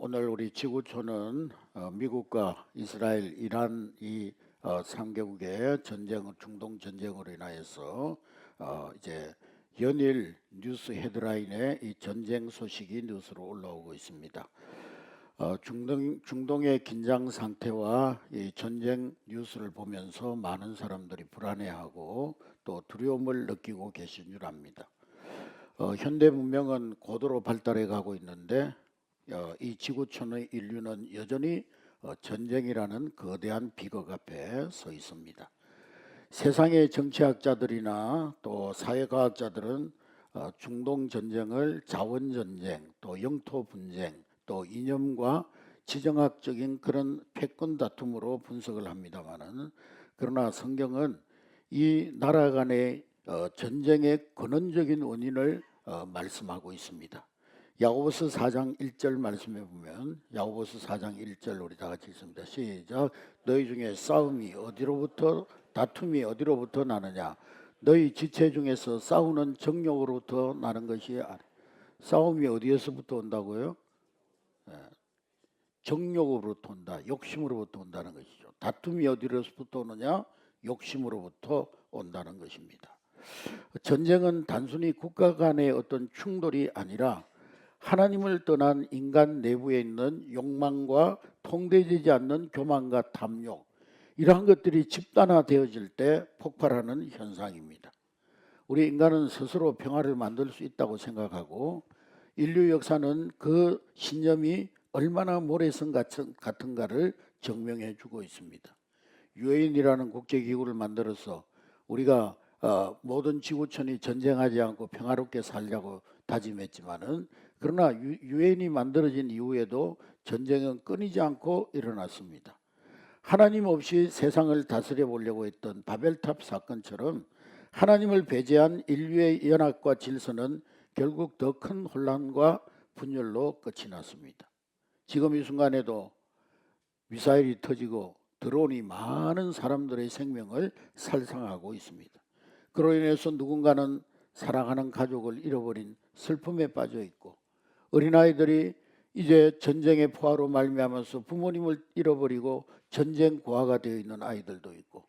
오늘 우리 지구촌은 미국과 이스라엘, 이란 이 3개국의 전쟁, 중동 전쟁으로 인하여서 이제 연일 뉴스 헤드라인에 이 전쟁 소식이 뉴스로 올라오고 있습니다. 중동의 긴장 상태와 이 전쟁 뉴스를 보면서 많은 사람들이 불안해하고 또 두려움을 느끼고 계신 줄 압니다. 현대 문명은 고도로 발달해 가고 있는데 이 지구촌의 인류는 여전히 전쟁이라는 거대한 비극 앞에 서 있습니다. 세상의 정치학자들이나 또 사회과학자들은 중동 전쟁을 자원 전쟁, 또 영토 분쟁, 또 이념과 지정학적인 그런 패권 다툼으로 분석을 합니다마는, 그러나 성경은 이 나라 간의 전쟁의 근원적인 원인을 말씀하고 있습니다. 야고보서 4장 1절 말씀해 보면, 야고보서 4장 1절 우리 다 같이 읽습니다. 시작. 너희 중에 다툼이 어디로부터 나느냐? 너희 지체 중에서 싸우는 정욕으로부터 나는 것이 아니라. 싸움이 어디에서부터 온다고요? 정욕으로부터 온다. 욕심으로부터 온다는 것이죠. 다툼이 어디로부터 오느냐? 욕심으로부터 온다는 것입니다. 전쟁은 단순히 국가 간의 어떤 충돌이 아니라 하나님을 떠난 인간 내부에 있는 욕망과 통제되지 않는 교만과 탐욕, 이러한 것들이 집단화되어질 때 폭발하는 현상입니다. 우리 인간은 스스로 평화를 만들 수 있다고 생각하고, 인류 역사는 그 신념이 얼마나 모래성 같은가를 증명해 주고 있습니다. 유엔이라는 국제기구를 만들어서 우리가 모든 지구촌이 전쟁하지 않고 평화롭게 살려고 다짐했지만은, 그러나 유엔이 만들어진 이후에도 전쟁은 끊이지 않고 일어났습니다. 하나님 없이 세상을 다스려 보려고 했던 바벨탑 사건처럼 하나님을 배제한 인류의 연합과 질서는 결국 더 큰 혼란과 분열로 끝이 났습니다. 지금 이 순간에도 미사일이 터지고 드론이 많은 사람들의 생명을 살상하고 있습니다. 그로 인해서 누군가는 사랑하는 가족을 잃어버린 슬픔에 빠져 있고, 어린아이들이 이제 전쟁의 포화로 말미암아서 부모님을 잃어버리고 전쟁 고아가 되어 있는 아이들도 있고,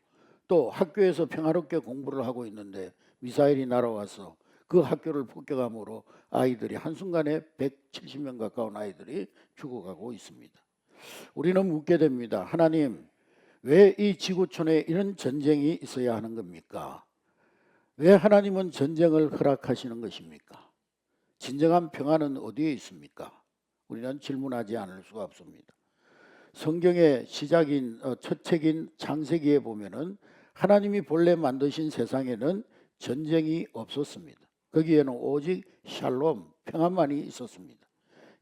또 학교에서 평화롭게 공부를 하고 있는데 미사일이 날아와서 그 학교를 폭격함으로 아이들이 한순간에 170명 가까운 아이들이 죽어가고 있습니다. 우리는 묻게 됩니다. 하나님, 왜 이 지구촌에 이런 전쟁이 있어야 하는 겁니까? 왜 하나님은 전쟁을 허락하시는 것입니까? 진정한 평화는 어디에 있습니까? 우리는 질문하지 않을 수가 없습니다. 성경의 시작인 첫 책인 창세기에 보면은 하나님이 본래 만드신 세상에는 전쟁이 없었습니다. 거기에는 오직 샬롬, 평안만이 있었습니다.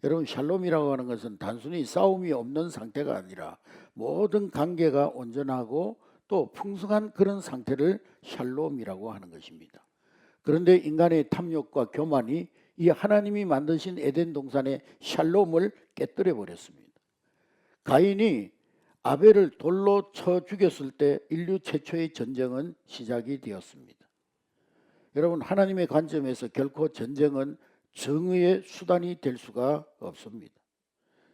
여러분, 샬롬이라고 하는 것은 단순히 싸움이 없는 상태가 아니라 모든 관계가 온전하고 또 풍성한 그런 상태를 샬롬이라고 하는 것입니다. 그런데 인간의 탐욕과 교만이 이 하나님이 만드신 에덴 동산의 샬롬을 깨뜨려 버렸습니다. 가인이 아벨을 돌로 쳐 죽였을 때 인류 최초의 전쟁은 시작이 되었습니다. 여러분, 하나님의 관점에서 결코 전쟁은 정의의 수단이 될 수가 없습니다.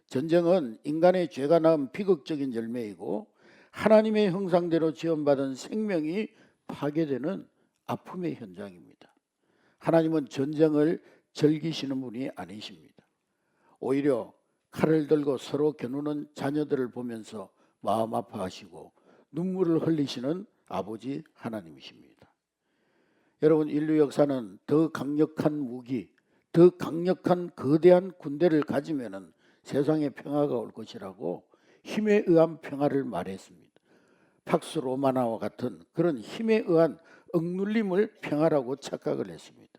전쟁은 인간의 죄가 낳은 비극적인 열매이고, 하나님의 형상대로 지원받은 생명이 파괴되는 아픔의 현장입니다. 하나님은 전쟁을 즐기시는 분이 아니십니다. 오히려 칼을 들고 서로 겨누는 자녀들을 보면서 마음 아파하시고 눈물을 흘리시는 아버지 하나님이십니다. 여러분, 인류 역사는 더 강력한 무기, 더 강력한 거대한 군대를 가지면은 세상에 평화가 올 것이라고 힘에 의한 평화를 말했습니다. 팍스 로마나와 같은 그런 힘에 의한 억눌림을 평화라고 착각을 했습니다.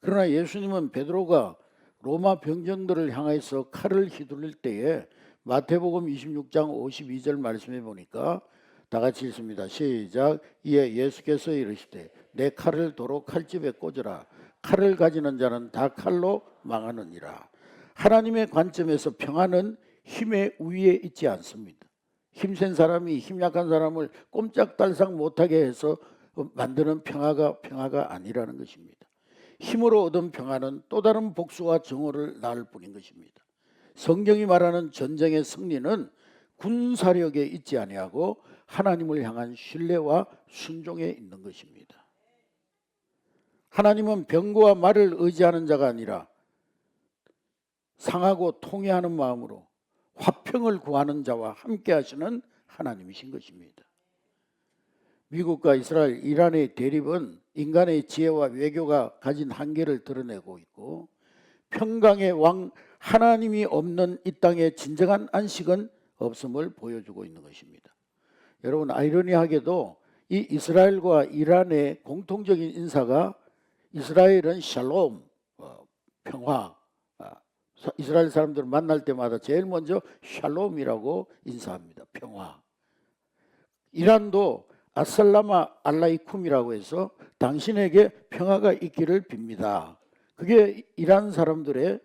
그러나 예수님은 베드로가 로마 병정들을 향해서 칼을 휘둘릴 때에 마태복음 26장 52절 말씀해 보니까 다 같이 읽습니다. 시작. 이에 예수께서 이르시되 내 칼을 도로 칼집에 꽂으라. 칼을 가지는 자는 다 칼로 망하느니라. 하나님의 관점에서 평화는 힘의 우위에 있지 않습니다. 힘센 사람이 힘약한 사람을 꼼짝달싹 못하게 해서 만드는 평화가 아니라는 것입니다. 힘으로 얻은 평화는 또 다른 복수와 정오를 낳을 뿐인 것입니다. 성경이 말하는 전쟁의 승리는 군사력에 있지 아니하고 하나님을 향한 신뢰와 순종에 있는 것입니다. 하나님은 병거와 말을 의지하는 자가 아니라 상하고 통회하는 마음으로 화평을 구하는 자와 함께 하시는 하나님이신 것입니다. 미국과 이스라엘, 이란의 대립은 인간의 지혜와 외교가 가진 한계를 드러내고 있고, 평강의 왕 하나님이 없는 이 땅의 진정한 안식은 없음을 보여주고 있는 것입니다. 여러분, 아이러니하게도 이 이스라엘과 이란의 공통적인 인사가, 이스라엘은 샬롬, 평화, 이스라엘 사람들을 만날 때마다 제일 먼저 샬롬이라고 인사합니다. 평화. 이란도 아살라마 알라이쿰이라고 해서 당신에게 평화가 있기를 빕니다. 그게 이란 사람들의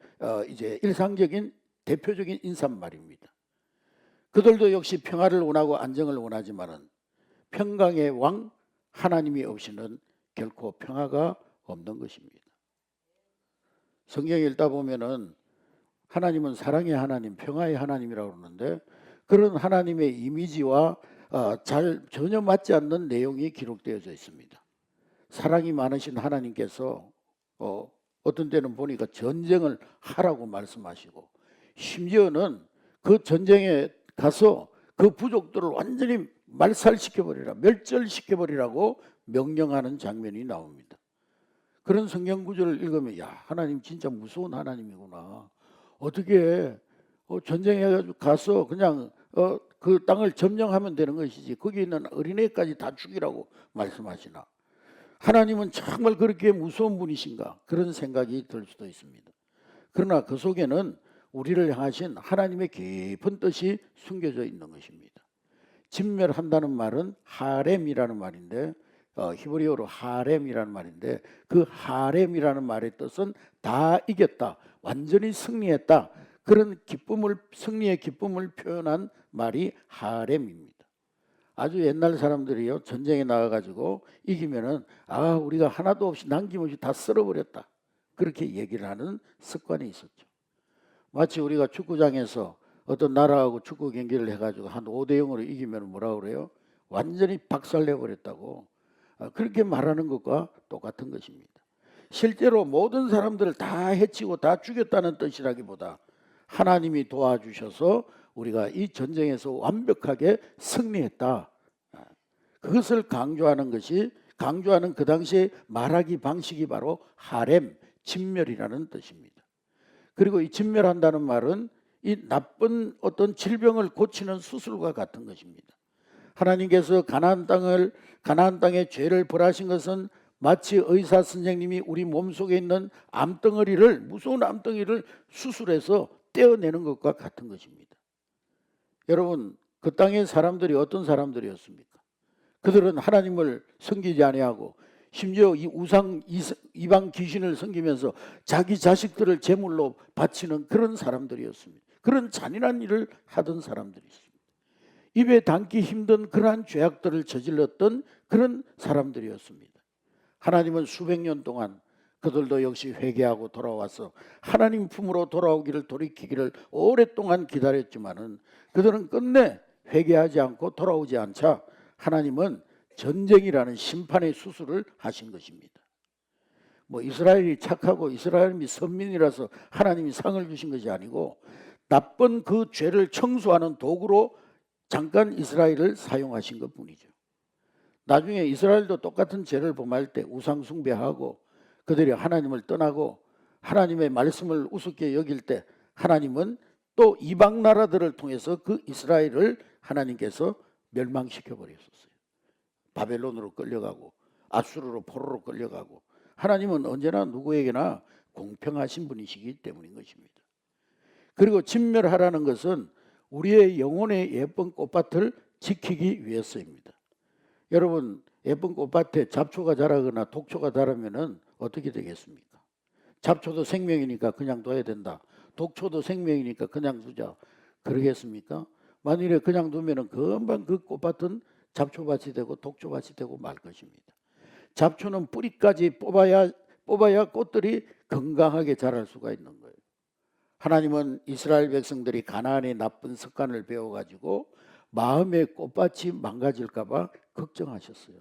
이제 일상적인 대표적인 인사말입니다. 그들도 역시 평화를 원하고 안정을 원하지만은 평강의 왕 하나님이 없이는 결코 평화가 없는 것입니다. 성경 읽다 보면은 하나님은 사랑의 하나님, 평화의 하나님이라고 그러는데, 그런 하나님의 이미지와 전혀 맞지 않는 내용이 기록되어져 있습니다. 사랑이 많으신 하나님께서 어떤 때는 보니까 전쟁을 하라고 말씀하시고, 심지어는 그 전쟁에 가서 그 부족들을 완전히 말살시켜버리라, 멸절시켜버리라고 명령하는 장면이 나옵니다. 그런 성경 구절을 읽으면, 야, 하나님 진짜 무서운 하나님이구나. 어떻게 전쟁에 가서 그냥 그 땅을 점령하면 되는 것이지 거기 있는 어린애까지 다 죽이라고 말씀하시나. 하나님은 정말 그렇게 무서운 분이신가, 그런 생각이 들 수도 있습니다. 그러나 그 속에는 우리를 향하신 하나님의 깊은 뜻이 숨겨져 있는 것입니다. 진멸한다는 말은 하렘이라는 말인데, 히브리어로 하렘이라는 말인데, 그 하렘이라는 말의 뜻은 다 이겼다, 완전히 승리했다, 그런 기쁨을, 승리의 기쁨을 표현한 말이 하렘입니다. 아주 옛날 사람들이요, 전쟁에 나가가지고 이기면은 우리가 하나도 없이 남김없이 다 쓸어버렸다, 그렇게 얘기를 하는 습관이 있었죠. 마치 우리가 축구장에서 어떤 나라하고 축구 경기를 해가지고 한 5대0으로 이기면 뭐라 그래요? 완전히 박살내버렸다고, 그렇게 말하는 것과 똑같은 것입니다. 실제로 모든 사람들을 다 해치고 다 죽였다는 뜻이라기보다 하나님이 도와주셔서 우리가 이 전쟁에서 완벽하게 승리했다, 그것을 강조하는 것이, 강조하는 그 당시에 말하기 방식이 바로 하렘, 진멸이라는 뜻입니다. 그리고 이 진멸한다는 말은 이 나쁜 어떤 질병을 고치는 수술과 같은 것입니다. 하나님께서 가나안 땅에 죄를 벌하신 것은 마치 의사 선생님이 우리 몸속에 있는 암덩어리를, 무서운 암덩어리를 수술해서 떼어내는 것과 같은 것입니다. 여러분, 그 땅의 사람들이 어떤 사람들이었습니까? 그들은 하나님을 섬기지 아니하고 심지어 이 우상 이방 귀신을 섬기면서 자기 자식들을 제물로 바치는 그런 사람들이었습니다. 그런 잔인한 일을 하던 사람들이었습니다. 입에 담기 힘든 그러한 죄악들을 저질렀던 그런 사람들이었습니다. 하나님은 수백 년 동안 그들도 역시 회개하고 돌아와서 하나님 품으로 돌이키기를 오랫동안 기다렸지만은 그들은 끝내 회개하지 않고 돌아오지 않자 하나님은 전쟁이라는 심판의 수술을 하신 것입니다. 이스라엘이 착하고 이스라엘이 선민이라서 하나님이 상을 주신 것이 아니고, 나쁜 그 죄를 청소하는 도구로 잠깐 이스라엘을 사용하신 것뿐이죠. 나중에 이스라엘도 똑같은 죄를 범할 때 우상 숭배하고 그들이 하나님을 떠나고 하나님의 말씀을 우습게 여길 때 하나님은 또 이방 나라들을 통해서 그 이스라엘을 하나님께서 멸망시켜 버렸었어요. 바벨론으로 끌려가고 아수르로, 포로로 끌려가고. 하나님은 언제나 누구에게나 공평하신 분이시기 때문인 것입니다. 그리고 진멸하라는 것은 우리의 영혼의 예쁜 꽃밭을 지키기 위해서입니다. 여러분, 예쁜 꽃밭에 잡초가 자라거나 독초가 자라면은 어떻게 되겠습니까? 잡초도 생명이니까 그냥 둬야 된다, 독초도 생명이니까 그냥 두자, 그러겠습니까? 만일에 그냥 두면은 금방 그 꽃밭은 잡초밭이 되고 독초밭이 되고 말 것입니다. 잡초는 뿌리까지 뽑아야 꽃들이 건강하게 자랄 수가 있는 거예요. 하나님은 이스라엘 백성들이 가나안의 나쁜 습관을 배워가지고 마음의 꽃밭이 망가질까 봐 걱정하셨어요.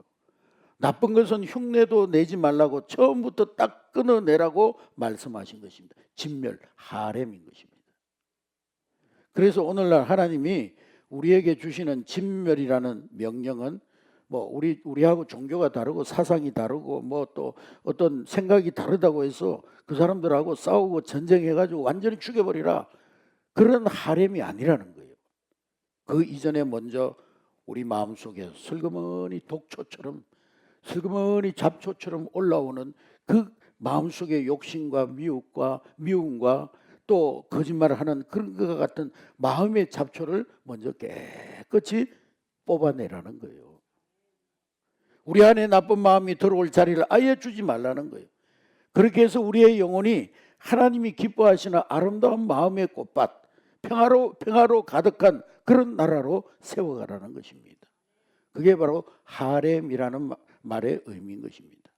나쁜 것은 흉내도 내지 말라고 처음부터 딱 끊어내라고 말씀하신 것입니다. 진멸, 하렘인 것입니다. 그래서 오늘날 하나님이 우리에게 주시는 진멸이라는 명령은 뭐 우리하고 종교가 다르고 사상이 다르고 뭐 또 어떤 생각이 다르다고 해서 그 사람들하고 싸우고 전쟁해가지고 완전히 죽여버리라, 그런 하렘이 아니라는 거예요. 그 이전에 먼저 우리 마음속에 슬그머니 독초처럼, 슬그머니 잡초처럼 올라오는 그 마음속의 욕심과 미움과 또 거짓말을 하는 그런 것과 같은 마음의 잡초를 먼저 깨끗이 뽑아내라는 거예요. 우리 안에 나쁜 마음이 들어올 자리를 아예 주지 말라는 거예요. 그렇게 해서 우리의 영혼이 하나님이 기뻐하시는 아름다운 마음의 꽃밭, 평화로 가득한 그런 나라로 세워가라는 것입니다. 그게 바로 하렘이라는 말의 의미인 것입니다.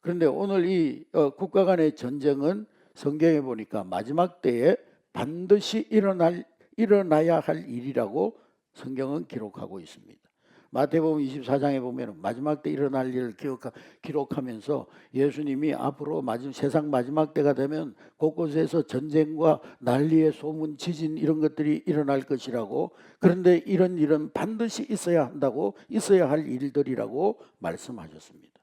그런데 오늘 이 국가 간의 전쟁은 성경에 보니까 마지막 때에 반드시 일어나야 할 일이라고 성경은 기록하고 있습니다. 마태복음 24장에 보면 마지막 때 일어날 일을 기록하면서 예수님이 앞으로 세상 마지막 때가 되면 곳곳에서 전쟁과 난리의 소문, 지진 이런 것들이 일어날 것이라고, 그런데 이런 일은 반드시 있어야 할 일들이라고 말씀하셨습니다.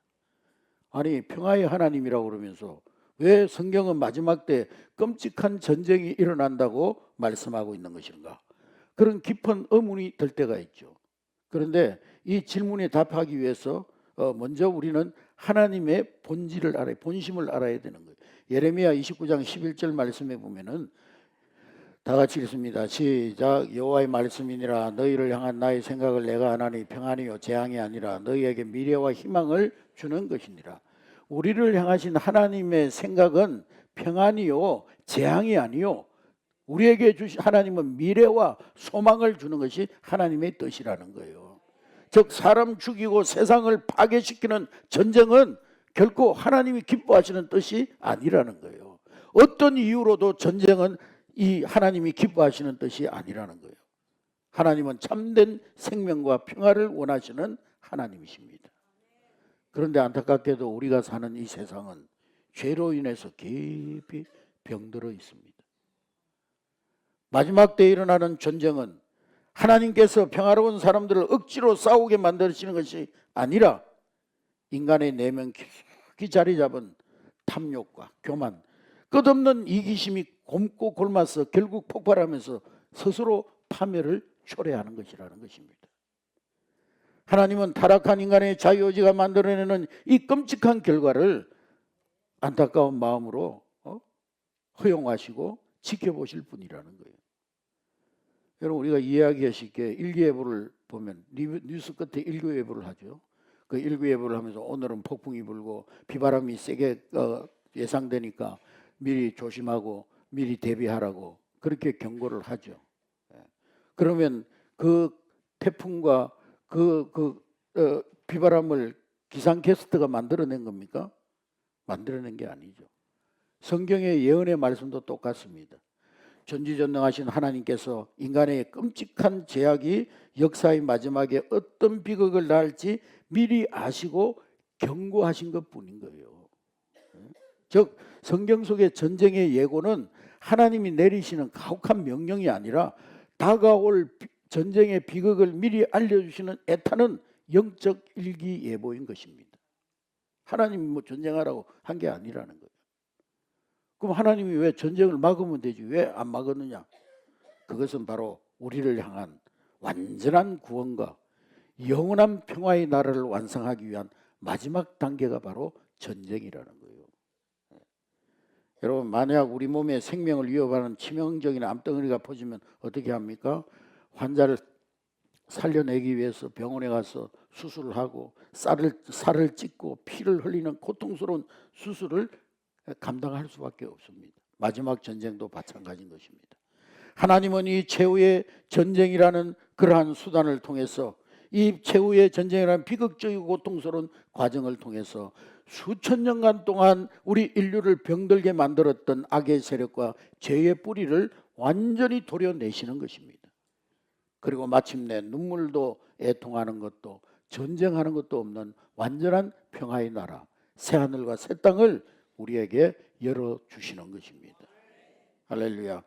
아니, 평화의 하나님이라고 그러면서 왜 성경은 마지막 때 끔찍한 전쟁이 일어난다고 말씀하고 있는 것인가? 그런 깊은 의문이 들 때가 있죠. 그런데 이 질문에 답하기 위해서 먼저 우리는 하나님의 본질을 알아야, 본심을 알아야 되는 거예요. 예레미야 29장 11절 말씀에 보면은 다 같이 읽습니다. 시작. 여호와의 말씀이니라. 너희를 향한 나의 생각을 내가 하나니 평안이요 재앙이 아니라 너희에게 미래와 희망을 주는 것이니라. 우리를 향하신 하나님의 생각은 평안이요 재앙이 아니요, 우리에게 주신 하나님은 미래와 소망을 주는 것이 하나님의 뜻이라는 거예요. 즉 사람 죽이고 세상을 파괴시키는 전쟁은 결코 하나님이 기뻐하시는 뜻이 아니라는 거예요. 어떤 이유로도 전쟁은 이 하나님이 기뻐하시는 뜻이 아니라는 거예요. 하나님은 참된 생명과 평화를 원하시는 하나님이십니다. 그런데 안타깝게도 우리가 사는 이 세상은 죄로 인해서 깊이 병들어 있습니다. 마지막 때에 일어나는 전쟁은 하나님께서 평화로운 사람들을 억지로 싸우게 만드시는 것이 아니라 인간의 내면 깊이 자리 잡은 탐욕과 교만, 끝없는 이기심이 곪고 곪아서 결국 폭발하면서 스스로 파멸을 초래하는 것이라는 것입니다. 하나님은 타락한 인간의 자유의지가 만들어내는 이 끔찍한 결과를 안타까운 마음으로 허용하시고 지켜보실 분이라는 거예요. 여러분, 우리가 이해하기 쉽게 일기예보를 보면 뉴스 끝에 일기예보를 하죠. 그 일기예보를 하면서 오늘은 폭풍이 불고 비바람이 세게 예상되니까 미리 조심하고 미리 대비하라고 그렇게 경고를 하죠. 그러면 그 태풍과 비바람을 기상캐스터가 만들어낸 겁니까? 만들어낸 게 아니죠. 성경의 예언의 말씀도 똑같습니다. 전지전능하신 하나님께서 인간의 끔찍한 죄악이 역사의 마지막에 어떤 비극을 낳을지 미리 아시고 경고하신 것뿐인 거예요. 즉 성경 속의 전쟁의 예고는 하나님이 내리시는 가혹한 명령이 아니라 다가올 전쟁의 비극을 미리 알려주시는 애타는 영적 일기예보인 것입니다. 하나님이 뭐 전쟁하라고 한 게 아니라는 거예요. 그럼 하나님이 왜 전쟁을 막으면 되지 왜 안 막았느냐? 그것은 바로 우리를 향한 완전한 구원과 영원한 평화의 나라를 완성하기 위한 마지막 단계가 바로 전쟁이라는 거예요. 여러분, 만약 우리 몸에 생명을 위협하는 치명적인 암덩어리가 퍼지면 어떻게 합니까? 환자를 살려내기 위해서 병원에 가서 수술을 하고 살을 찢고 피를 흘리는 고통스러운 수술을 감당할 수밖에 없습니다. 마지막 전쟁도 마찬가지인 것입니다. 하나님은 이 최후의 전쟁이라는 그러한 수단을 통해서, 이 최후의 전쟁이라는 비극적이고 고통스러운 과정을 통해서 수천 년간 동안 우리 인류를 병들게 만들었던 악의 세력과 죄의 뿌리를 완전히 도려내시는 것입니다. 그리고 마침내 눈물도 애통하는 것도 전쟁하는 것도 없는 완전한 평화의 나라, 새하늘과 새 땅을 우리에게 열어주시는 것입니다. 할렐루야.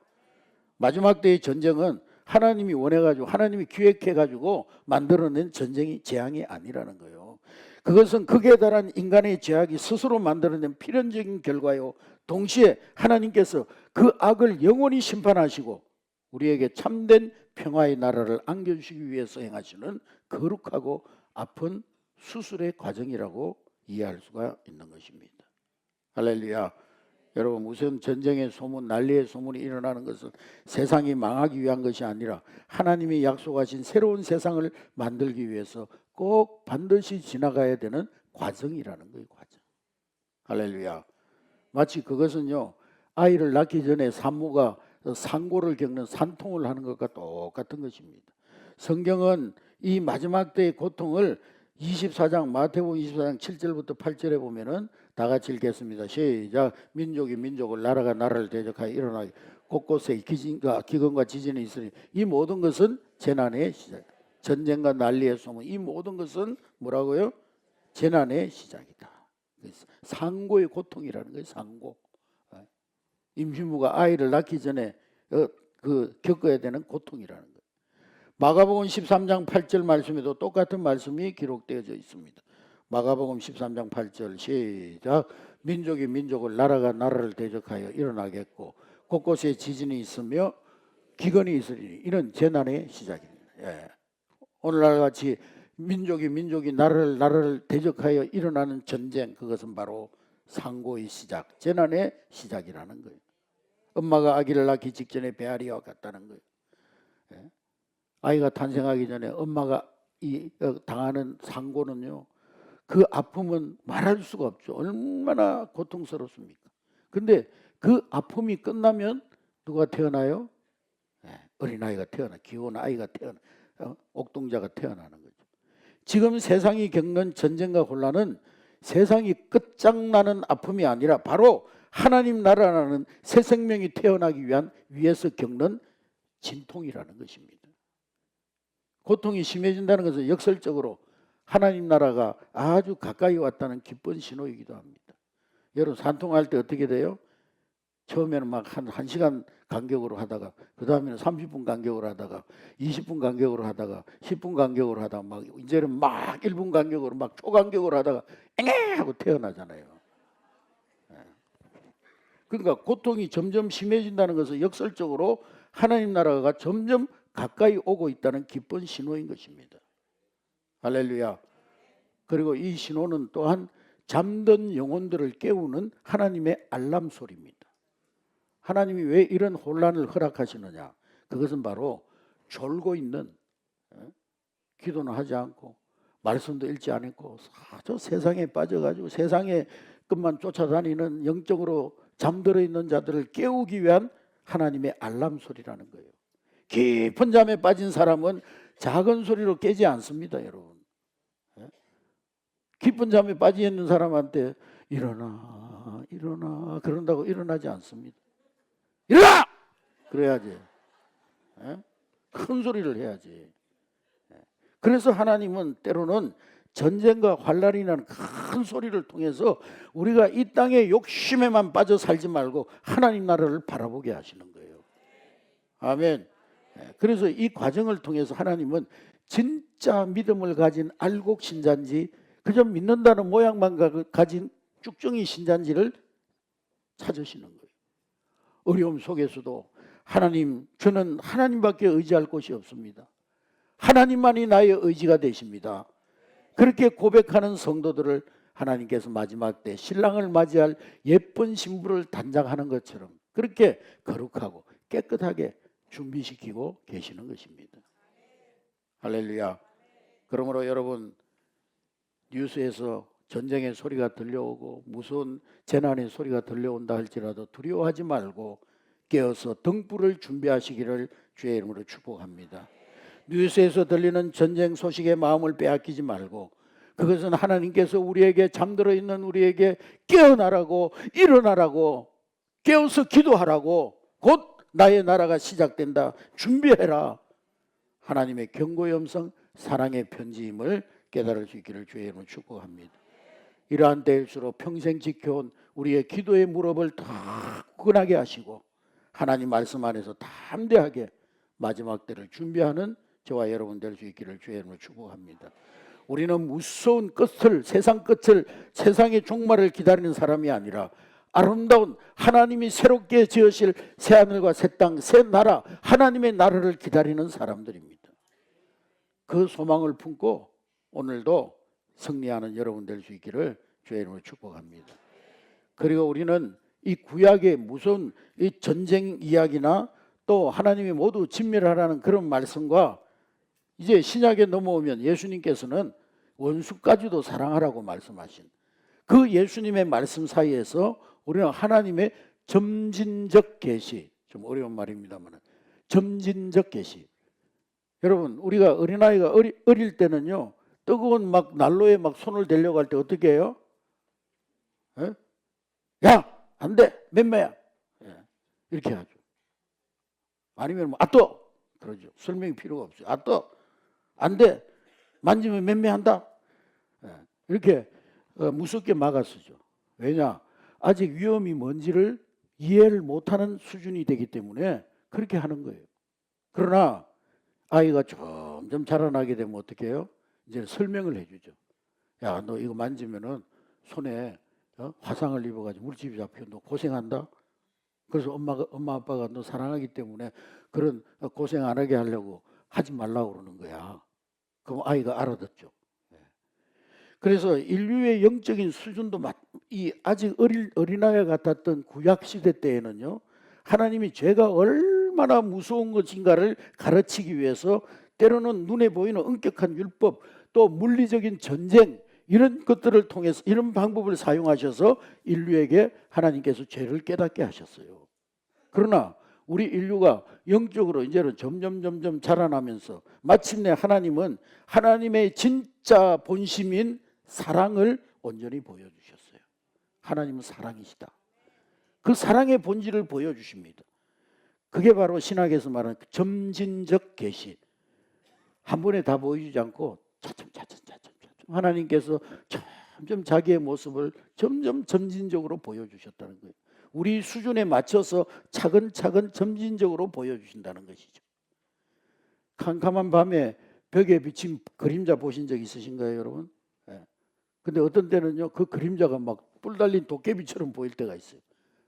마지막 때의 전쟁은 하나님이 원해가지고 하나님이 기획해가지고 만들어낸 전쟁이 재앙이 아니라는 거예요. 그것은 극에 달한 인간의 죄악이 스스로 만들어낸 필연적인 결과요. 동시에 하나님께서 그 악을 영원히 심판하시고 우리에게 참된 평화의 나라를 안겨주시기 위해서 행하시는 거룩하고 아픈 수술의 과정이라고 이해할 수가 있는 것입니다. 할렐루야. 여러분, 무슨 전쟁의 소문, 난리의 소문이 일어나는 것은 세상이 망하기 위한 것이 아니라 하나님이 약속하신 새로운 세상을 만들기 위해서 꼭 반드시 지나가야 되는 과정이라는 거예요. 과정. 할렐루야. 마치 그것은요, 아이를 낳기 전에 산모가 상고를 겪는 산통을 하는 것과 똑같은 것입니다. 성경은 이 마지막 때의 고통을 24장 마태복음 24장 7절부터 8절에 보면은 다 같이 읽겠습니다. 시작. 민족이 민족을 나라가 나라를 대적하여 일어나기 곳곳에 기근과 지진이 있으니 이 모든 것은 재난의 시작. 전쟁과 난리의 소문 이 모든 것은 뭐라고요? 재난의 시작이다. 상고의 고통이라는 거예요. 상고. 임신부가 아이를 낳기 전에 겪어야 되는 고통이라는 거예요. 마가복음 13장 8절 말씀에도 똑같은 말씀이 기록되어져 있습니다. 마가복음 13장 8절 시작. 민족이 민족을 나라가 나라를 대적하여 일어나겠고 곳곳에 지진이 있으며 기근이 있으리니 이는 재난의 시작입니다. 예. 오늘날 같이 민족이 나라를 대적하여 일어나는 전쟁, 그것은 바로 상고의 시작, 재난의 시작이라는 거예요. 엄마가 아기를 낳기 직전에 배앓이와 같다는 거예요. 예. 아이가 탄생하기 전에 엄마가 당하는 상고는요, 그 아픔은 말할 수가 없죠. 얼마나 고통스럽습니까? 근데 그 아픔이 끝나면 누가 태어나요? 어린아이가 태어나, 귀여운 아이가 태어나, 옥동자가 태어나는 거죠. 지금 세상이 겪는 전쟁과 혼란은 세상이 끝장나는 아픔이 아니라 바로 하나님 나라라는 새 생명이 태어나기 위해서 겪는 진통이라는 것입니다. 고통이 심해진다는 것은 역설적으로 하나님 나라가 아주 가까이 왔다는 기쁜 신호이기도 합니다. 여러분, 산통할 때 어떻게 돼요? 처음에는 막 한 1시간 간격으로 하다가 그 다음에는 30분 간격으로 하다가 20분 간격으로 하다가 10분 간격으로 하다가 막 이제는 막 1분 간격으로 막 초간격으로 하다가 엥에 하고 태어나잖아요. 그러니까 고통이 점점 심해진다는 것은 역설적으로 하나님 나라가 점점 가까이 오고 있다는 기쁜 신호인 것입니다. 할렐루야. 그리고 이 신호는 또한 잠든 영혼들을 깨우는 하나님의 알람 소리입니다. 하나님이 왜 이런 혼란을 허락하시느냐? 그것은 바로 졸고 있는, 기도는 하지 않고 말씀도 읽지 않고 아주 세상에 빠져가지고 세상의 것만 쫓아다니는 영적으로 잠들어 있는 자들을 깨우기 위한 하나님의 알람 소리라는 거예요. 깊은 잠에 빠진 사람은 작은 소리로 깨지 않습니다, 여러분. 깊은 잠에 빠져 있는 사람한테 일어나 그런다고 일어나지 않습니다. 일어나! 그래야지. 큰 소리를 해야지. 그래서 하나님은 때로는 전쟁과 환란이 나는 큰 소리를 통해서 우리가 이 땅의 욕심에만 빠져 살지 말고 하나님 나라를 바라보게 하시는 거예요. 아멘. 그래서 이 과정을 통해서 하나님은 진짜 믿음을 가진 알곡 신자인지 그저 믿는다는 모양만 가진 쭉정이 신자인지를 찾으시는 거예요. 어려움 속에서도 하나님, 저는 하나님밖에 의지할 곳이 없습니다. 하나님만이 나의 의지가 되십니다. 그렇게 고백하는 성도들을 하나님께서 마지막 때 신랑을 맞이할 예쁜 신부를 단장하는 것처럼 그렇게 거룩하고 깨끗하게 준비시키고 계시는 것입니다. 할렐루야. 그러므로 여러분, 뉴스에서 전쟁의 소리가 들려오고 무서운 재난의 소리가 들려온다 할지라도 두려워하지 말고 깨어서 등불을 준비하시기를 주의 이름으로 축복합니다. 뉴스에서 들리는 전쟁 소식에 마음을 빼앗기지 말고 그것은 하나님께서 우리에게 잠들어 있는 우리에게 깨어나라고, 일어나라고, 깨어서 기도하라고, 곧 나의 나라가 시작된다, 준비해라, 하나님의 경고의 음성, 사랑의 편지임을 깨달을 수 있기를 주의 이름으로 축복합니다. 이러한 때일수록 평생 지켜온 우리의 기도의 무릎을 다 굳건하게 하시고 하나님 말씀 안에서 담대하게 마지막 때를 준비하는 저와 여러분 될 수 있기를 주의 이름으로 축복합니다. 우리는 무서운 끝을, 세상 끝을, 세상의 종말을 기다리는 사람이 아니라 아름다운 하나님이 새롭게 지으실 새하늘과 새 땅, 새 나라, 하나님의 나라를 기다리는 사람들입니다. 그 소망을 품고 오늘도 승리하는 여러분 될 수 있기를 주의 이름으로 축복합니다. 그리고 우리는 이 구약의 무서운 이 전쟁 이야기나 또 하나님이 모두 진멸하라는 그런 말씀과 이제 신약에 넘어오면 예수님께서는 원수까지도 사랑하라고 말씀하신 그 예수님의 말씀 사이에서 우리는 하나님의 점진적 계시, 좀 어려운 말입니다만 점진적 계시. 여러분, 우리가 어린아이가 어릴 때는요, 뜨거운 막 난로에 막 손을 대려고 할 때 어떻게 해요? 에? 야, 안 돼, 맴매야. 예, 이렇게 하죠. 아니면 뭐, 떠! 그러죠. 설명이 필요가 없어요. 떠! 안 돼, 만지면 맴매한다. 예, 이렇게 무섭게 막아서죠. 왜냐? 아직 위험이 뭔지를 이해를 못하는 수준이 되기 때문에 그렇게 하는 거예요. 그러나 아이가 점점 자라나게 되면 어떻게 해요? 이제 설명을 해주죠. 야, 너 이거 만지면은 손에 화상을 입어가지고 물집이 잡혀. 너 고생한다. 그래서 엄마 아빠가 너 사랑하기 때문에 그런 고생 안 하게 하려고 하지 말라고 그러는 거야. 그럼 아이가 알아듣죠. 그래서 인류의 영적인 수준도 아직 어린아이 같았던 구약시대 때에는요, 하나님이 죄가 얼마나 무서운 것인가를 가르치기 위해서 때로는 눈에 보이는 엄격한 율법, 또 물리적인 전쟁, 이런 것들을 통해서 이런 방법을 사용하셔서 인류에게 하나님께서 죄를 깨닫게 하셨어요. 그러나 우리 인류가 영적으로 이제는 점점 자라나면서 마침내 하나님은 하나님의 진짜 본심인 사랑을 온전히 보여주셨어요. 하나님은 사랑이시다. 그 사랑의 본질을 보여주십니다. 그게 바로 신학에서 말하는 점진적 계시. 한 번에 다 보여주지 않고 차츰 하나님께서 점점 자기의 모습을 점점 점진적으로 보여주셨다는 거예요. 우리 수준에 맞춰서 차근차근 점진적으로 보여주신다는 것이죠. 캄캄한 밤에 벽에 비친 그림자 보신 적 있으신가요, 여러분? 근데 어떤 때는요, 그 그림자가 막 뿔 달린 도깨비처럼 보일 때가 있어요.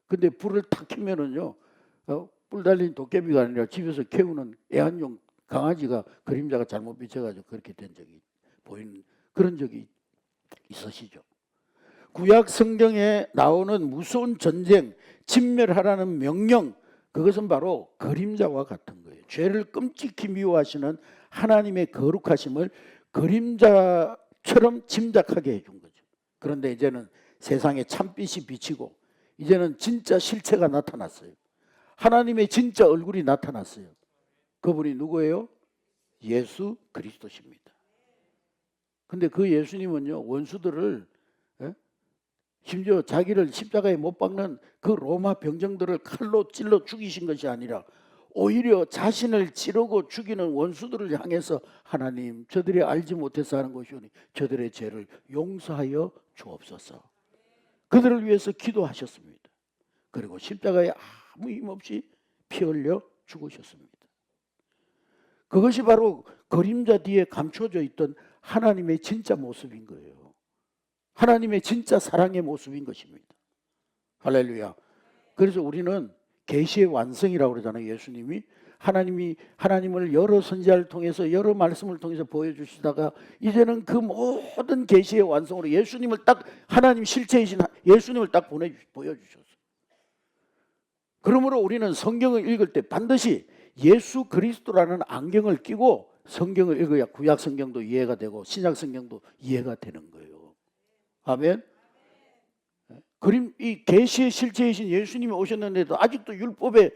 근데 불을 탁 켜면은요, 뿔 달린 도깨비가 아니라 집에서 키우는 애완용 강아지가 그림자가 잘못 비쳐가지고 그렇게 된 적이 보이는 그런 적이 있으시죠. 구약 성경에 나오는 무서운 전쟁, 진멸하라는 명령, 그것은 바로 그림자와 같은 거예요. 죄를 끔찍히 미워하시는 하나님의 거룩하심을 그림자처럼 짐작하게 해준 거죠. 그런데 이제는 세상에 참빛이 비치고 이제는 진짜 실체가 나타났어요. 하나님의 진짜 얼굴이 나타났어요. 그분이 누구예요? 예수 그리스도십니다. 근데 그 예수님은요, 원수들을, 심지어 자기를 십자가에 못 박는 그 로마 병정들을 칼로 찔러 죽이신 것이 아니라 오히려 자신을 찌르고 죽이는 원수들을 향해서 하나님, 저들이 알지 못해서 하는 것이오니 저들의 죄를 용서하여 주옵소서. 그들을 위해서 기도하셨습니다. 그리고 십자가에 아무 힘없이 피 흘려 죽으셨습니다. 그것이 바로 그림자 뒤에 감춰져 있던 하나님의 진짜 모습인 거예요. 하나님의 진짜 사랑의 모습인 것입니다. 할렐루야. 그래서 우리는 계시의 완성이라고 그러잖아요. 예수님이 하나님을 여러 선지자를 통해서 여러 말씀을 통해서 보여주시다가 이제는 그 모든 계시의 완성으로 예수님을 딱 하나님 실체이신 예수님을 딱 보여주셨어요. 그러므로 우리는 성경을 읽을 때 반드시 예수 그리스도라는 안경을 끼고 성경을 읽어야 구약 성경도 이해가 되고 신약 성경도 이해가 되는 거예요. 아멘. 이 계시의 실체이신 예수님이 오셨는데도 아직도 율법에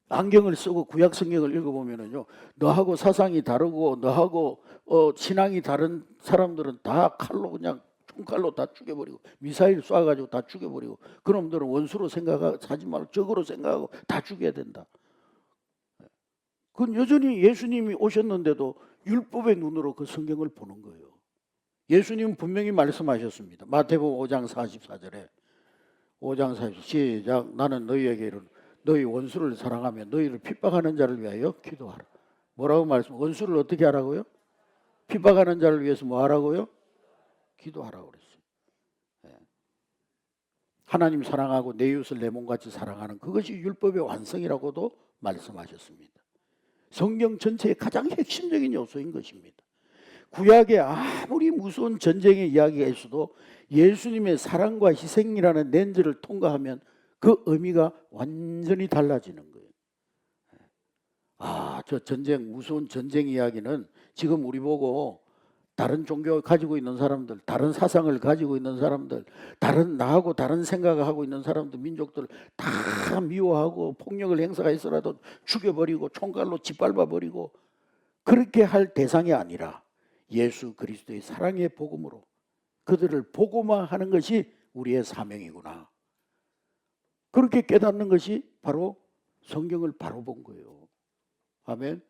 안경을 쓰고 구약 성경을 읽어보면은요, 너하고 사상이 다르고 너하고 신앙이 다른 사람들은 다 칼로 그냥 총칼로 다 죽여버리고 미사일 쏴가지고 다 죽여버리고 그놈들은 원수로 생각하지 말고 적으로 생각하고 다 죽여야 된다. 그건 여전히 예수님이 오셨는데도 율법의 눈으로 그 성경을 보는 거예요. 예수님은 분명히 말씀하셨습니다. 마태복음 5장 44절에 5장 40 시작. 나는 너희에게 이르노니 너희 원수를 사랑하며 너희를 핍박하는 자를 위하여 기도하라. 뭐라고 말씀? 원수를 어떻게 하라고요? 핍박하는 자를 위해서 뭐 하라고요? 기도하라고 그랬어요. 하나님 사랑하고 내 이웃을 내 몸같이 사랑하는 그것이 율법의 완성이라고도 말씀하셨습니다. 성경 전체의 가장 핵심적인 요소인 것입니다. 구약에 아무리 무서운 전쟁의 이야기가 있어도 예수님의 사랑과 희생이라는 렌즈를 통과하면 그 의미가 완전히 달라지는 거예요. 저 전쟁, 무서운 전쟁 이야기는 지금 우리 보고 다른 종교를 가지고 있는 사람들, 다른 사상을 가지고 있는 사람들, 나하고 다른 생각을 하고 있는 사람들, 민족들 다 미워하고 폭력을 행사해서라도 죽여버리고 총칼로 짓밟아버리고 그렇게 할 대상이 아니라 예수 그리스도의 사랑의 복음으로 그들을 복음화하는 것이 우리의 사명이구나. 그렇게 깨닫는 것이 바로 성경을 바로 본 거예요. 아멘.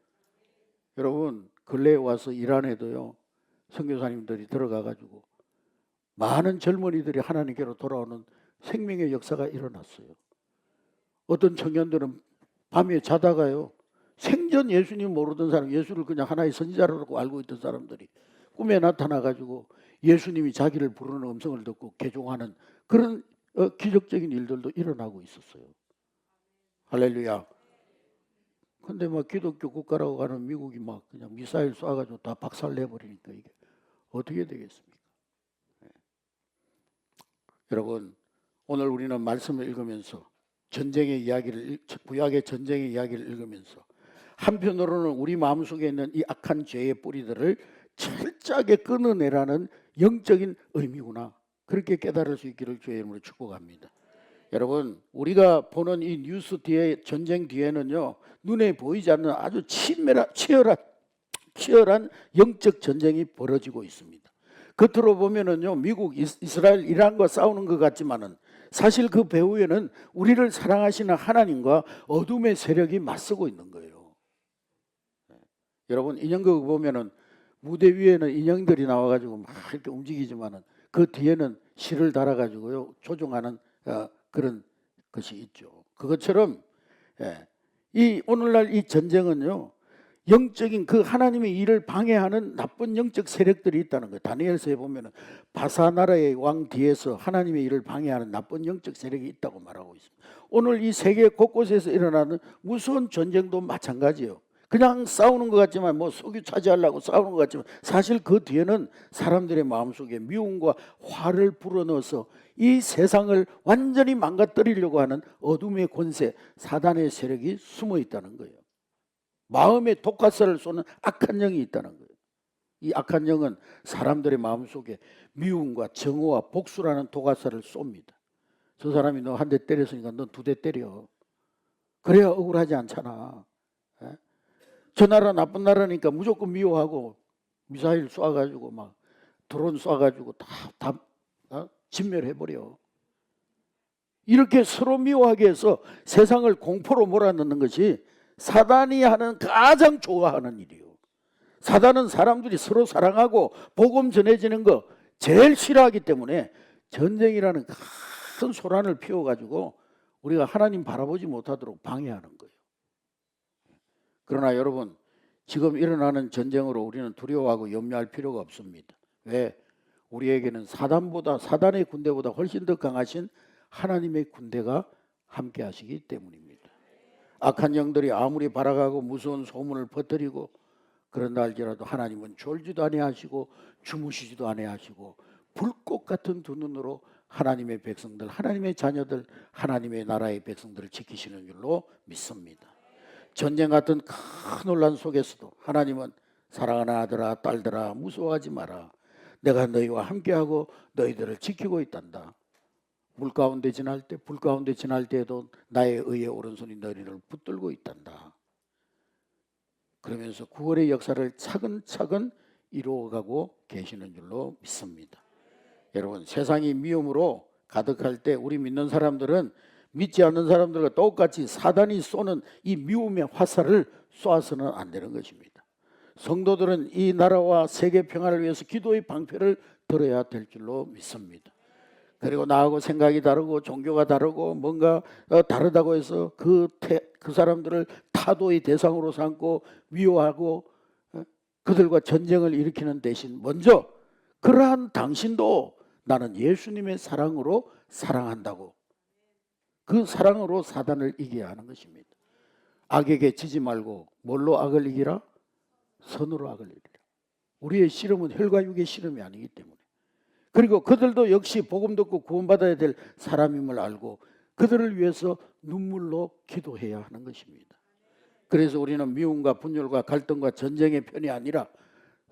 여러분, 근래에 와서 이란에도요, 선교사님들이 들어가가지고 많은 젊은이들이 하나님께로 돌아오는 생명의 역사가 일어났어요. 어떤 청년들은 밤에 자다가요, 생전 예수님 모르던 사람, 예수를 그냥 하나의 선지자라고 알고 있던 사람들이 꿈에 나타나가지고 예수님이 자기를 부르는 음성을 듣고 개종하는 그런 기적적인 일들도 일어나고 있었어요. 할렐루야. 근데 막 기독교 국가라고 하는 미국이 막 그냥 미사일 쏴가지고 다 박살내버리니까 이게 어떻게 되겠습니까? 여러분, 오늘 우리는 말씀을 읽으면서 전쟁의 이야기를, 구약의 전쟁의 이야기를 읽으면서 한편으로는 우리 마음속에 있는 이 악한 죄의 뿌리들을 철저하게 끊어내라는 영적인 의미구나. 그렇게 깨달을 수 있기를 주의 이름으로 축복합니다. 여러분, 우리가 보는 이 뉴스 뒤에, 전쟁 뒤에는요, 눈에 보이지 않는 아주 치열한 영적 전쟁이 벌어지고 있습니다. 겉으로 보면은요, 미국, 이스라엘, 이란과 싸우는 것 같지만은 사실 그 배후에는 우리를 사랑하시는 하나님과 어둠의 세력이 맞서고 있는 거예요. 여러분, 인형극 보면은 무대 위에는 인형들이 나와가지고 막 이렇게 움직이지만은 그 뒤에는 실을 달아가지고요, 조종하는 그런 것이 있죠. 그것처럼 이 오늘날 이 전쟁은요, 영적인 그 하나님의 일을 방해하는 나쁜 영적 세력들이 있다는 거예요. 다니엘서에 보면은 바사 나라의 왕 뒤에서 하나님의 일을 방해하는 나쁜 영적 세력이 있다고 말하고 있습니다. 오늘 이 세계 곳곳에서 일어나는 무서운 전쟁도 마찬가지예요. 그냥 싸우는 것 같지만, 뭐 석유 차지하려고 싸우는 것 같지만 사실 그 뒤에는 사람들의 마음속에 미움과 화를 불어넣어서 이 세상을 완전히 망가뜨리려고 하는 어둠의 권세, 사단의 세력이 숨어 있다는 거예요. 마음에 독화살을 쏘는 악한 영이 있다는 거예요. 이 악한 영은 사람들의 마음속에 미움과 정오와 복수라는 독화살을 쏩니다. 저 사람이 너 한 대 때렸으니까 너 두 대 때려. 그래야 억울하지 않잖아. 저 나라 나쁜 나라니까 무조건 미워하고 미사일 쏴가지고 막 드론 쏴가지고 다 진멸해버려. 이렇게 서로 미워하게 해서 세상을 공포로 몰아넣는 것이 사단이 하는 가장 좋아하는 일이에요. 사단은 사람들이 서로 사랑하고 복음 전해지는 거 제일 싫어하기 때문에 전쟁이라는 큰 소란을 피워가지고 우리가 하나님 바라보지 못하도록 방해하는 거예요. 그러나 여러분, 지금 일어나는 전쟁으로 우리는 두려워하고 염려할 필요가 없습니다. 왜? 우리에게는 사단의 군대보다 훨씬 더 강하신 하나님의 군대가 함께 하시기 때문입니다. 악한 영들이 아무리 발악하고 무서운 소문을 퍼뜨리고 그런다 할지라도 하나님은 졸지도 아니하시고 주무시지도 아니하시고 불꽃 같은 두 눈으로 하나님의 백성들, 하나님의 자녀들, 하나님의 나라의 백성들을 지키시는 줄로 믿습니다. 전쟁 같은 큰 혼란 속에서도 하나님은 사랑하는 아들아 딸들아 무서워하지 마라. 내가 너희와 함께하고 너희들을 지키고 있단다. 물 가운데 지날 때, 불 가운데 지날 때에도 나의 의의 오른손이 너희를 붙들고 있단다. 그러면서 구원의 역사를 차근차근 이루어가고 계시는 줄로 믿습니다. 여러분, 세상이 미움으로 가득할 때 우리 믿는 사람들은 믿지 않는 사람들과 똑같이 사단이 쏘는 이 미움의 화살을 쏘아서는 안 되는 것입니다. 성도들은 이 나라와 세계 평화를 위해서 기도의 방패를 들어야 될 줄로 믿습니다. 그리고 나하고 생각이 다르고 종교가 다르고 뭔가 다르다고 해서 그 사람들을 타도의 대상으로 삼고 미워하고 그들과 전쟁을 일으키는 대신 먼저 그러한 당신도 나는 예수님의 사랑으로 사랑한다고, 그 사랑으로 사단을 이겨야 하는 것입니다. 악에게 지지 말고 뭘로 악을 이기라? 선으로 악을 이기라. 우리의 씨름은 혈과 육의 씨름이 아니기 때문에, 그리고 그들도 역시 복음 듣고 구원받아야 될 사람임을 알고 그들을 위해서 눈물로 기도해야 하는 것입니다. 그래서 우리는 미움과 분열과 갈등과 전쟁의 편이 아니라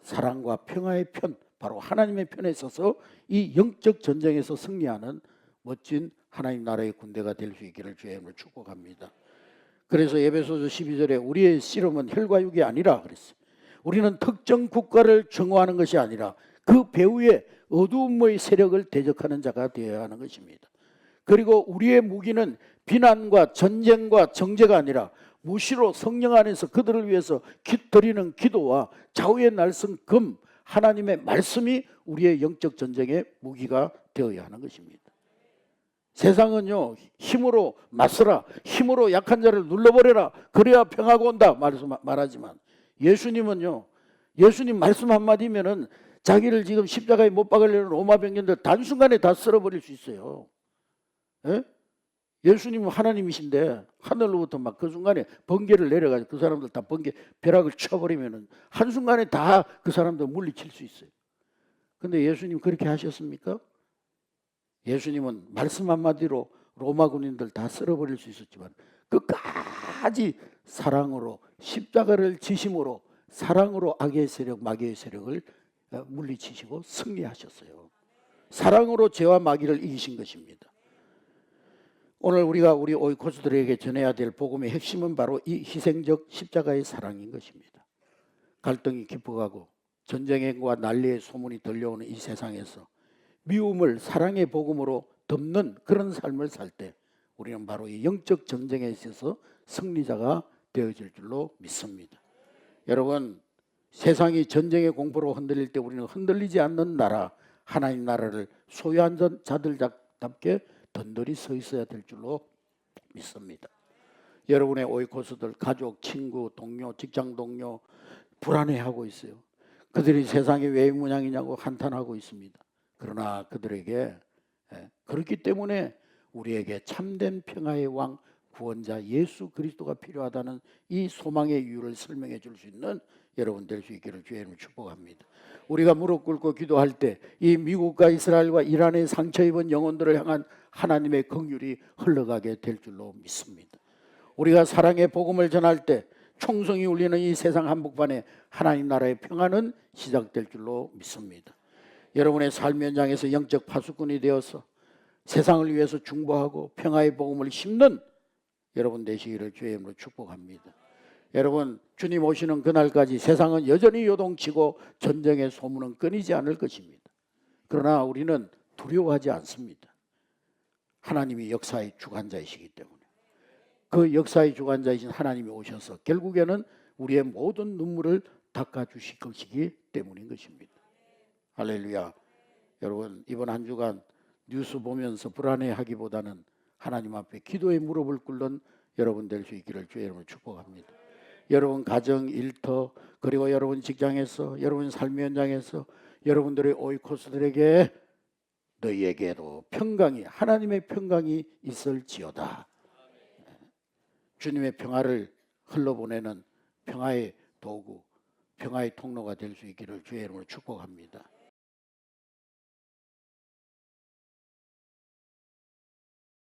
사랑과 평화의 편, 바로 하나님의 편에 서서 이 영적 전쟁에서 승리하는 멋진 하나님 나라의 군대가 될 수 있기를 주의 이름으로 축복합니다. 그래서 에베소서 12절에 우리의 씨름은 혈과 육이 아니라 그랬어요. 우리는 특정 국가를 정오하는 것이 아니라 그 배후에 어두움의 세력을 대적하는 자가 되어야 하는 것입니다. 그리고 우리의 무기는 비난과 전쟁과 정죄가 아니라 무시로 성령 안에서 그들을 위해서 드리는 기도와 좌우의 날선 금, 하나님의 말씀이 우리의 영적 전쟁의 무기가 되어야 하는 것입니다. 세상은요, 힘으로 맞서라, 힘으로 약한 자를 눌러버려라, 그래야 평화가 온다 말하지만 예수님은요, 예수님 말씀 한마디면은 자기를 지금 십자가에 못 박으려는 로마 병력들 단순간에 다 쓸어버릴 수 있어요. 예? 예수님은 하나님이신데 하늘로부터 막 그 순간에 번개를 내려가지고 그 사람들 다 번개 벼락을 쳐버리면은 한순간에 다 그 사람들 물리칠 수 있어요. 근데 예수님 그렇게 하셨습니까? 예수님은 말씀 한마디로 로마 군인들 다 쓸어버릴 수 있었지만 끝까지 사랑으로 십자가를 지심으로 사랑으로 악의 세력, 마귀의 세력을 물리치시고 승리하셨어요. 사랑으로 죄와 마귀를 이기신 것입니다. 오늘 우리가 우리 오이코스들에게 전해야 될 복음의 핵심은 바로 이 희생적 십자가의 사랑인 것입니다. 갈등이 깊어가고 전쟁과 난리의 소문이 들려오는 이 세상에서 미움을 사랑의 복음으로 덮는 그런 삶을 살 때 우리는 바로 이 영적 전쟁에 있어서 승리자가 되어질 줄로 믿습니다. 여러분, 세상이 전쟁의 공포로 흔들릴 때 우리는 흔들리지 않는 나라, 하나님 나라를 소유한 자들답게 던들이 서 있어야 될 줄로 믿습니다. 여러분의 오이코스들, 가족, 친구, 동료, 직장 동료 불안해하고 있어요. 그들이 세상에 왜 문양이냐고 한탄하고 있습니다. 그러나 그들에게 그렇기 때문에 우리에게 참된 평화의 왕 구원자 예수 그리스도가 필요하다는 이 소망의 이유를 설명해 줄 수 있는 여러분 될 수 있기를 주의 이름으로 축복합니다. 우리가 무릎 꿇고 기도할 때 이 미국과 이스라엘과 이란의 상처 입은 영혼들을 향한 하나님의 긍휼이 흘러가게 될 줄로 믿습니다. 우리가 사랑의 복음을 전할 때 총성이 울리는 이 세상 한복판에 하나님 나라의 평화는 시작될 줄로 믿습니다. 여러분의 삶 현장에서 영적 파수꾼이 되어서 세상을 위해서 중보하고 평화의 복음을 심는 여러분 되시기를 주의 이름으로 축복합니다. 여러분, 주님 오시는 그날까지 세상은 여전히 요동치고 전쟁의 소문은 끊이지 않을 것입니다. 그러나 우리는 두려워하지 않습니다. 하나님이 역사의 주관자이시기 때문에 그 역사의 주관자이신 하나님이 오셔서 결국에는 우리의 모든 눈물을 닦아주실 것이기 때문인 것입니다. 할렐루야. 여러분, 이번 한 주간 뉴스 보면서 불안해하기보다는 하나님 앞에 기도의 무릎을 꿇는 여러분 될 수 있기를 주의 이름으로 축복합니다. 여러분 가정, 일터, 그리고 여러분 직장에서, 여러분 삶의 현장에서 여러분들의 오이코스들에게 너희에게도 평강이, 하나님의 평강이 있을지어다. 주님의 평화를 흘러보내는 평화의 도구, 평화의 통로가 될 수 있기를 주의 이름으로 축복합니다.